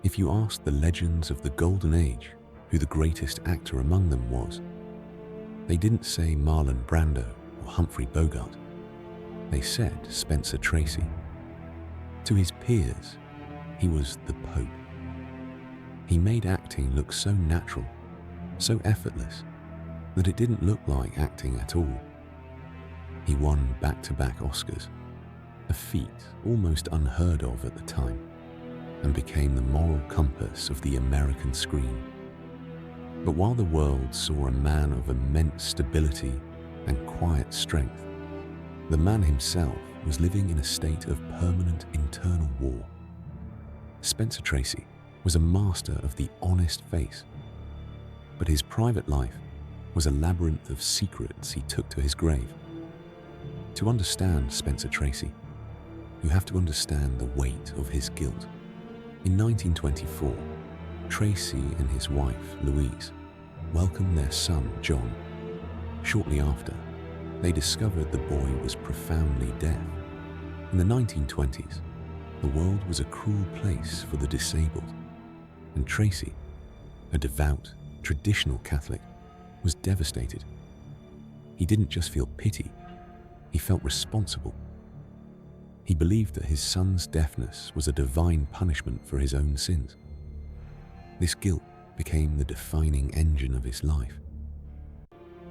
If you asked the legends of the Golden Age who the greatest actor among them was, they didn't say Marlon Brando or Humphrey Bogart. They said Spencer Tracy. To his peers, he was the Pope. He made acting look so natural, so effortless, that it didn't look like acting at all. He won back-to-back Oscars, a feat almost unheard of at the time, and became the moral compass of the American screen. But while the world saw a man of immense stability and quiet strength, the man himself was living in a state of permanent internal war. Spencer Tracy was a master of the honest face, but his private life was a labyrinth of secrets he took to his grave. To understand Spencer Tracy, you have to understand the weight of his guilt. In 1924, Tracy and his wife, Louise, welcomed their son, John. Shortly after, they discovered the boy was profoundly deaf. In the 1920s, the world was a cruel place for the disabled, and Tracy, a devout, traditional Catholic, was devastated. He didn't just feel pity, he felt responsible. He believed that his son's deafness was a divine punishment for his own sins. This guilt became the defining engine of his life.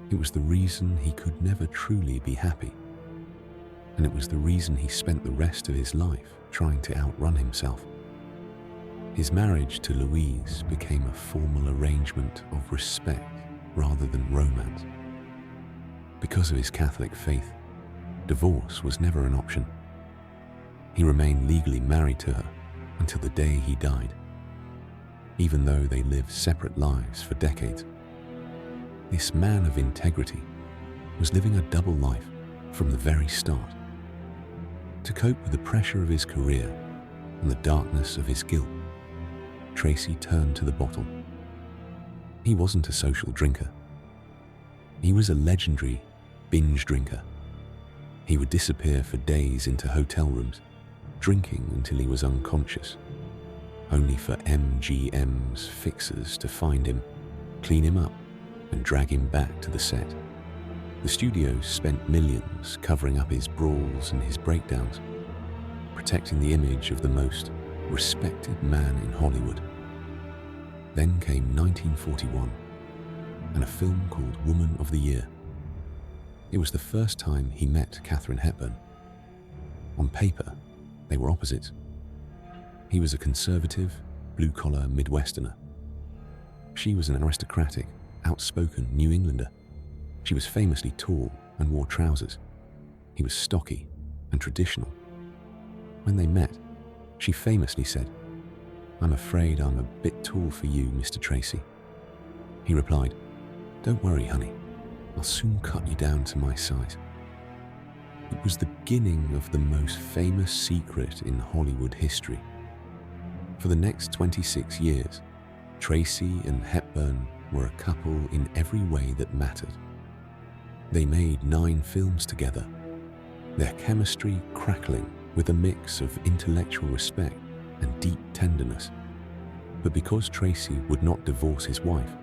It was the reason he could never truly be happy, and it was the reason he spent the rest of his life trying to outrun himself. His marriage to Louise became a formal arrangement of respect rather than romance. Because of his Catholic faith, divorce was never an option. He remained legally married to her until the day he died, even though they lived separate lives for decades. This man of integrity was living a double life from the very start. To cope with the pressure of his career and the darkness of his guilt, Tracy turned to the bottle. He wasn't a social drinker. He was a legendary binge drinker. He would disappear for days into hotel rooms, drinking until he was unconscious, only for MGM's fixers to find him, clean him up, and drag him back to the set. The studios spent millions covering up his brawls and his breakdowns, protecting the image of the most respected man in Hollywood. Then came 1941, and a film called Woman of the Year. It was the first time he met Katharine Hepburn. On paper, they were opposites. He was a conservative, blue-collar Midwesterner. She was an aristocratic, outspoken New Englander. She was famously tall and wore trousers. He was stocky and traditional. When they met, she famously said, "I'm afraid I'm a bit tall for you, Mr. Tracy." He replied, "Don't worry, honey. I'll soon cut you down to my size." It was the beginning of the most famous secret in Hollywood history. For the next 26 years, Tracy and Hepburn were a couple in every way that mattered. They made 9 films together, their chemistry crackling with a mix of intellectual respect and deep tenderness. But because Tracy would not divorce his wife,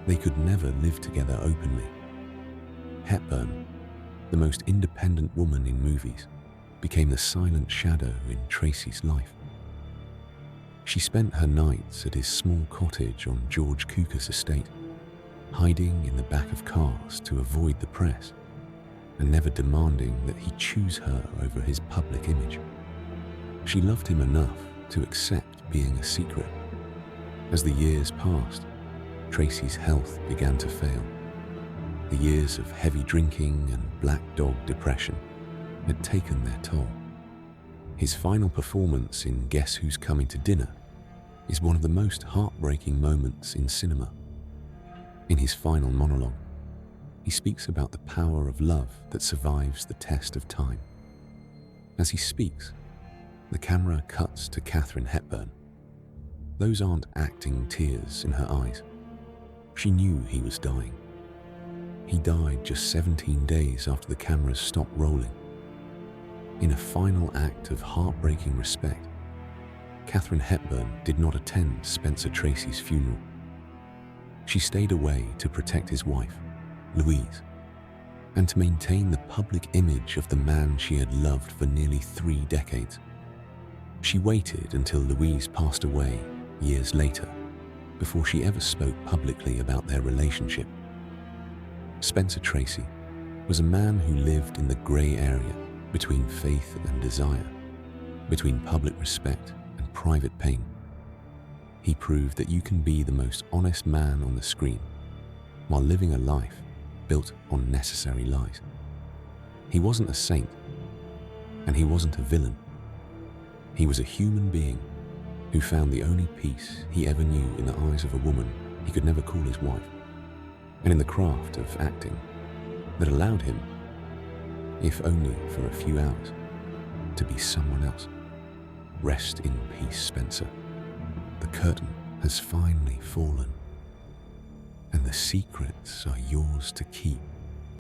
they could never live together openly. Hepburn, the most independent woman in movies, became the silent shadow in Tracy's life. She spent her nights at his small cottage on George Cukor's estate, hiding in the back of cars to avoid the press, and never demanding that he choose her over his public image. She loved him enough to accept being a secret. As the years passed, Tracy's health began to fail. The years of heavy drinking and black dog depression had taken their toll. His final performance in Guess Who's Coming to Dinner is one of the most heartbreaking moments in cinema. In his final monologue, he speaks about the power of love that survives the test of time. As he speaks, the camera cuts to Katharine Hepburn. Those aren't acting tears in her eyes. She knew he was dying. He died just 17 days after the cameras stopped rolling. In a final act of heartbreaking respect, Katharine Hepburn did not attend Spencer Tracy's funeral. She stayed away to protect his wife, Louise, and to maintain the public image of the man she had loved for nearly 3 decades. She waited until Louise passed away years later before she ever spoke publicly about their relationship. Spencer Tracy was a man who lived in the grey area between faith and desire, between public respect and private pain. He proved that you can be the most honest man on the screen while living a life built on necessary lies. He wasn't a saint, and he wasn't a villain. He was a human being who found the only peace he ever knew in the eyes of a woman he could never call his wife, and in the craft of acting that allowed him, if only for a few hours, to be someone else. Rest in peace, Spencer. The curtain has finally fallen, and the secrets are yours to keep.